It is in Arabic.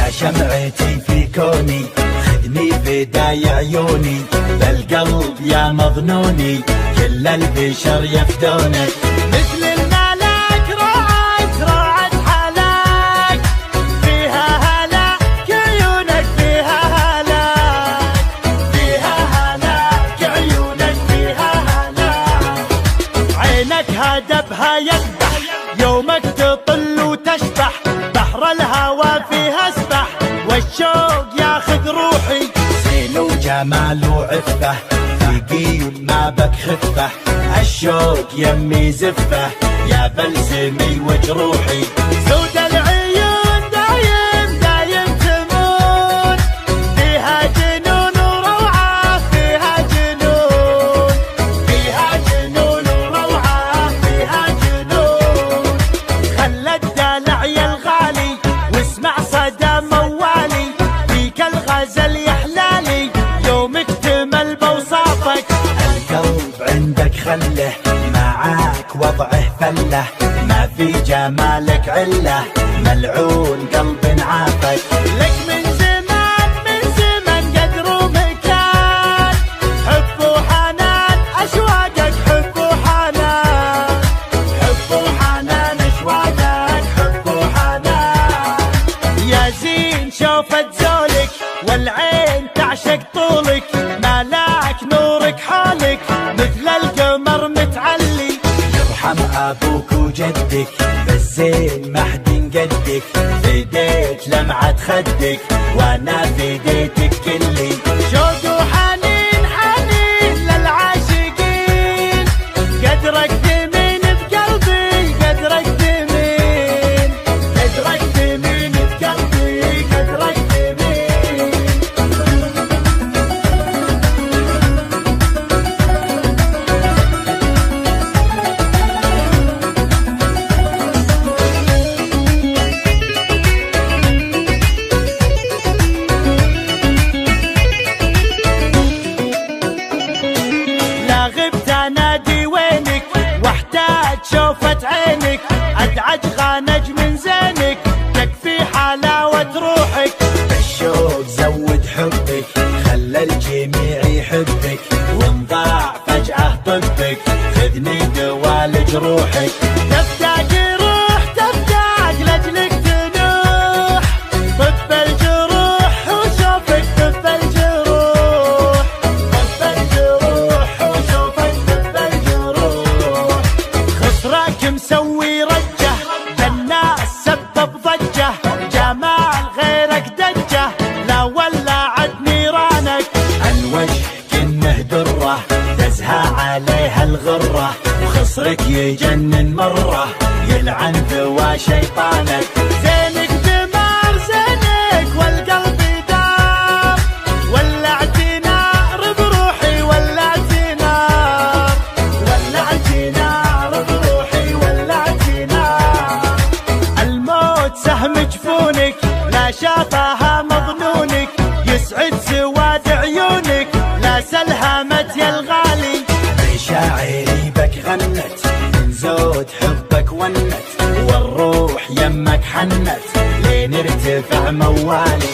يا شمعتي في كوني خدني فداي عيوني، بالقلب يا مظنوني كل البشر يفدونك. مثل الملك رعد حلاك، فيها هلاك عيونك، فيها هلاك، فيها هلاك عيونك، فيها هلاك. عينك هدبها يذبح يومك تطل وتشبح، بحر الهوى فيها اسبح والشوق ياخذ روحي. زين وجمال وعفه ثقيل ما بك خفه، الشوق يمي زفه يا بلسمي وجروحي. سود العيون دايم تمون، فيها جنون وروعة، فيها جنون، فيها جنون وروعة، فيها جنون. خلى الدلع يا الغالي واسمع صدى موالي، فيك الغزل يحلالي يوم اكتمل بوصافك. القلب عندك خله معاك وضعه فله، ما في جمالك عله ملعون قلب عافك. لك من زمان قدر ومكان، حب وحنان اشواقك، حب وحنان، حب وحنان اشواقك، حب وحنان. يا زين شوفت زولك والعين تعشق طولك، ملاك نورك حولك مثل القمر متعلي. يرحم ابوك وجدك بالزين ما حد قدك، فديت لمعة خدك وانا فديتك كلي. شوق وحنين للعاشقين، قدرك ثمين بقلبي، قدرك ثمين، قدرك ثمين بقلبي، قدرك ثمين. لا غبت انادي وينك واحتاج شوفة عينك، ادعج غانج من زينك تكفي حلاوة روحك. الشوق زود حبك خلى الجميع يحبك، وانضاع فجأة طبك خذني دوال جروحك. تفتاق روح تفتاق لاجلك تنوح، طب الجروح وشوفك طب الجروح، طب الجروح وشوفك طب الجروح. خسراك مسوي رجه للناس سبب ضجه، جمال غيرك دجه لا ولعت نيرانك. الوجه كنه دره تزهى عليها الغره، وخصرك يجنن مره يلعن ذوى شيطانك. زينك دمار زينك والقلب دار، ولعت نار بروحي، ولعت نار، ولعت نار بروحي، ولعت نار. الموت سهم جفونك لا شافها مظنونك، يسعد سواد عيونك لا سلهمت يا الغالي. مشاعري بك غنت من زود حبك ونت، والروح يمك حنت لين ارتفع موالي.